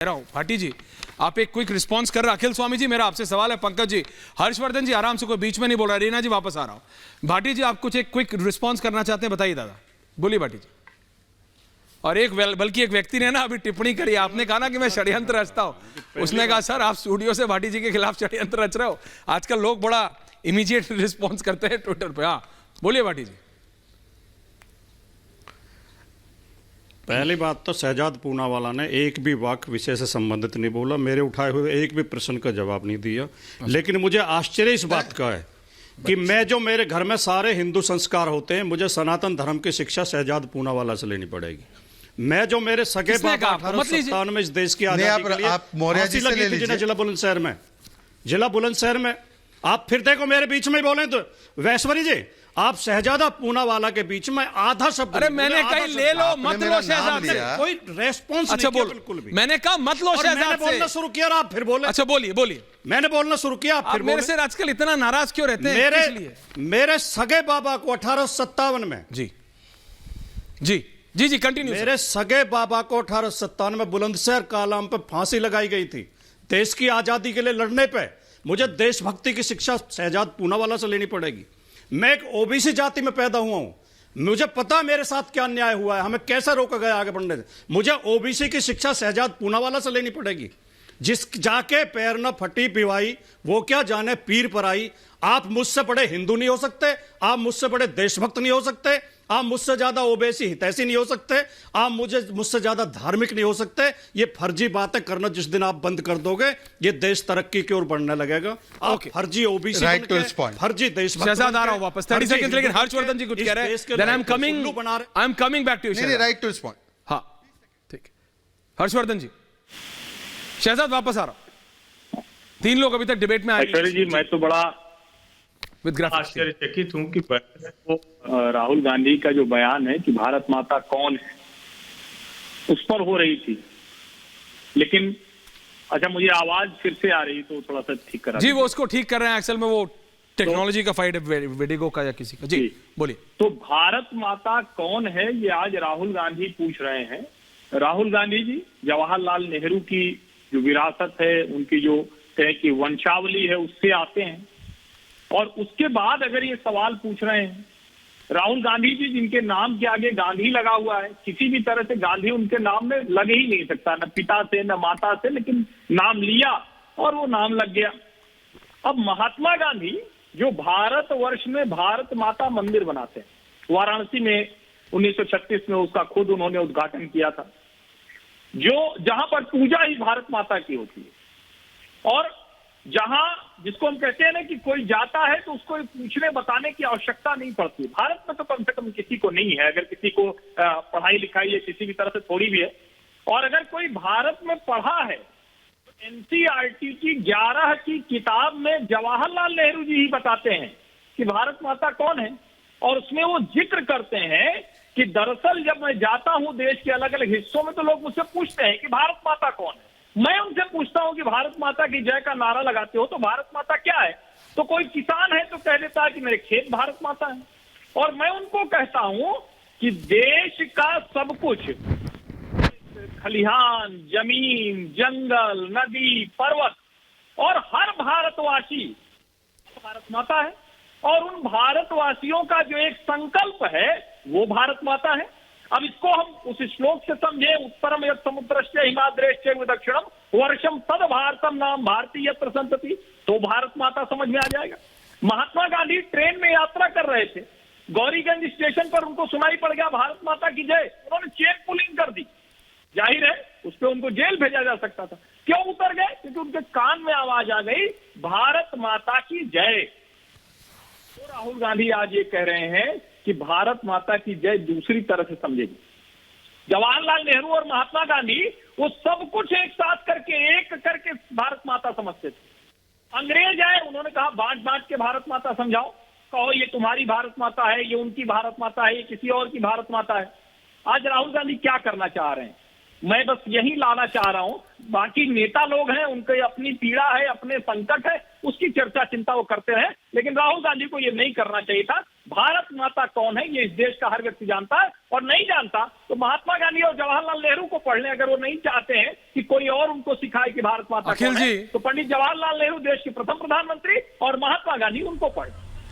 रहा हूं भाटी जी, आप एक क्विक रिस्पांस कर रहे हैं। अखिल स्वामी जी, मेरा आपसे सवाल है। पंकज जी, हर्षवर्धन जी आराम से, कोई बीच में नहीं बोल रहा। रीना जी वापस आ रहा हूं। भाटी जी, आप कुछ एक क्विक रिस्पांस करना चाहते हैं, बताइए दादा, बोलिए भाटी जी। और एक बल्कि एक व्यक्ति ने ना अभी टिप्पणी करी, आपने कहा ना कि मैं षड्यंत्र रचता हूं। उसने कहा सर आप स्टूडियो से भाटी जी के खिलाफ षड्यंत्र रच रहे हो। आजकल लोग बड़ा इमीडिएट रिस्पॉन्स करते हैं ट्विटर पे। हाँ बोलिए भाटी जी। पहली बात तो शहजाद पूनावाला ने एक भी वाक्य विषय से संबंधित नहीं बोला, मेरे उठाए हुए एक भी प्रश्न का जवाब नहीं दिया। लेकिन मुझे आश्चर्य इस बात का है कि मैं जो मेरे घर में सारे हिंदू संस्कार होते हैं, मुझे सनातन धर्म की शिक्षा शहजाद पूनावाला से लेनी पड़ेगी। मैं जो मेरे सगे बाबा 1857 में इस देश की आजादी के लिए फांसी लगी थी जिन्हें जिला बुलंदशहर में आप फिर देखो मेरे बीच में बोले तो वैश्वरी जी, आप शहजादा पूनावाला के बीच में आधा शब्द। अरे मैंने कहा ले लो मत लो शहजाद से, कोई रेस्पॉन्स अच्छा नहीं बोल, बिल्कुल भी। मैंने कहा मत लो शहजाद से। मैंने बोलना शुरू किया और आप फिर बोले। अच्छा बोलिए बोलिए। मैंने बोलना शुरू किया, आप फिर मेरे से आजकल इतना नाराज क्यों रहते हैं? मेरे सगे बाबा को 1857 में जी जी जी जी कंटिन्यू। मेरे सगे बाबा को 1857 में बुलंदशहर कालाम पे फांसी लगाई गई थी। देश की आजादी के लिए लड़ने पे मुझे देशभक्ति की शिक्षा शहजाद पूनावाला से लेनी पड़ेगी। मैं एक ओबीसी जाति में पैदा हुआ हूं, मुझे पता मेरे साथ क्या अन्याय हुआ है, हमें कैसे रोका गया आगे बढ़ने से। मुझे ओबीसी की शिक्षा शहजाद पूनावाला से लेनी पड़ेगी। जिस जाके पैर न फटी पिवाई, वो क्या जाने पीर पर आई। आप मुझसे बड़े हिंदू नहीं हो सकते, आप मुझसे बड़े देशभक्त नहीं हो सकते, आप मुझसे ज्यादा ओबीसी हितैषी नहीं हो सकते, आप मुझसे ज्यादा धार्मिक नहीं हो सकते। ये फर्जी बातें करना जिस दिन आप बंद कर दोगे, ये देश तरक्की की ओर बढ़ने लगेगा। आप फर्जी ओबीसी, फर्जी देशभक्त। शहजाद आ रहा हूं वापस 30 सेकंड, लेकिन हर्षवर्धन जी कुछ कह रहे हैं। Then I am coming back to you. नहीं, राइट टू रिस्पॉन्ड। हाँ ठीक है हर्षवर्धन जी। शहजाद वापस आ रहा हूं। 3 लोग अभी तक डिबेट में आए जी। मैं तो बड़ा आश्चर्यचकित हूं कि राहुल गांधी का जो बयान है कि भारत माता कौन है, उस पर हो रही थी। लेकिन अच्छा, मुझे आवाज फिर से आ रही तो थोड़ा सा ठीक करा जी। वो उसको ठीक कर रहे हैं, असल में वो टेक्नोलॉजी का फाइट है, वेडिगो का या किसी का। जी बोलिए। तो भारत माता कौन है, ये आज राहुल गांधी पूछ रहे हैं। राहुल गांधी जी जवाहरलाल नेहरू की जो विरासत है, उनकी जो तरह की वंशावली है, उससे आते हैं। और उसके बाद अगर ये सवाल पूछ रहे हैं, राहुल गांधी जी जिनके नाम के आगे गांधी लगा हुआ है, किसी भी तरह से गांधी उनके नाम में लग ही नहीं सकता, न पिता से न माता से, लेकिन नाम लिया और वो नाम लग गया। अब महात्मा गांधी जो भारतवर्ष में भारत माता मंदिर बनाते हैं, वाराणसी में 1936 में उसका खुद उन्होंने उद्घाटन किया था, जो जहां पर पूजा ही भारत माता की होती है। और जहां जिसको हम कहते हैं ना कि कोई जाता है तो उसको पूछने बताने की आवश्यकता नहीं पड़ती। भारत में तो कम से कम किसी को नहीं है, अगर किसी को पढ़ाई लिखाई या किसी भी तरह से थोड़ी भी है। और अगर कोई भारत में पढ़ा है तो एनसीईआरटी की 11 की किताब में जवाहरलाल नेहरू जी ही बताते हैं कि भारत माता कौन है। और उसमें वो जिक्र करते हैं कि दरअसल जब मैं जाता हूं देश के अलग अलग हिस्सों में, तो लोग मुझसे पूछते हैं कि भारत माता कौन है। मैं उनसे पूछता हूं कि भारत माता की जय का नारा लगाते हो तो भारत माता क्या है? तो कोई किसान है तो कह देता है कि मेरे खेत भारत माता है। और मैं उनको कहता हूं कि देश का सब कुछ, खलिहान, जमीन, जंगल, नदी, पर्वत और हर भारतवासी भारत माता है। और उन भारतवासियों का जो एक संकल्प है वो भारत माता है। अब इसको हम उस श्लोक से समझे, उत्तरम यत् समुद्रस्य हिमाद्रेश्च दक्षिणम वर्षम तद भारतम नाम भारती यत्र संतति, तो भारत माता समझ में आ जाएगा। महात्मा गांधी ट्रेन में यात्रा कर रहे थे, गौरीगंज स्टेशन पर उनको सुनाई पड़ गया भारत माता की जय, उन्होंने चेन पुलिंग कर दी। जाहिर है उस पर उनको जेल भेजा जा सकता था। क्यों उतर गए? क्योंकि उनके कान में आवाज आ गई भारत माता की जय। तो राहुल गांधी आज ये कह रहे हैं कि भारत माता की जय दूसरी तरह से समझेगी। जवाहरलाल नेहरू और महात्मा गांधी वो सब कुछ एक साथ करके, एक करके भारत माता समझते थे। अंग्रेज आए, उन्होंने कहा बांट बांट के भारत माता समझाओ, कहो ये तुम्हारी भारत माता है, ये उनकी भारत माता है, ये किसी और की भारत माता है। आज राहुल गांधी क्या करना चाह रहे हैं? मैं बस यही लाना चाह रहा हूं। बाकी नेता लोग हैं, उनकी अपनी पीड़ा है, अपने संकट है, उसकी चर्चा चिंता वो करते हैं, लेकिन राहुल गांधी को ये नहीं करना चाहिए था। भारत माता कौन है ये इस देश का हर व्यक्ति जानता है। और नहीं जानता तो महात्मा गांधी और जवाहरलाल नेहरू को पढ़ लें। अगर वो नहीं चाहते हैं कि कोई और उनको सिखाए कि भारत माता अखिल कौन है, जी। तो पंडित जवाहरलाल नेहरू देश के प्रथम प्रधानमंत्री और महात्मा गांधी उनको पढ़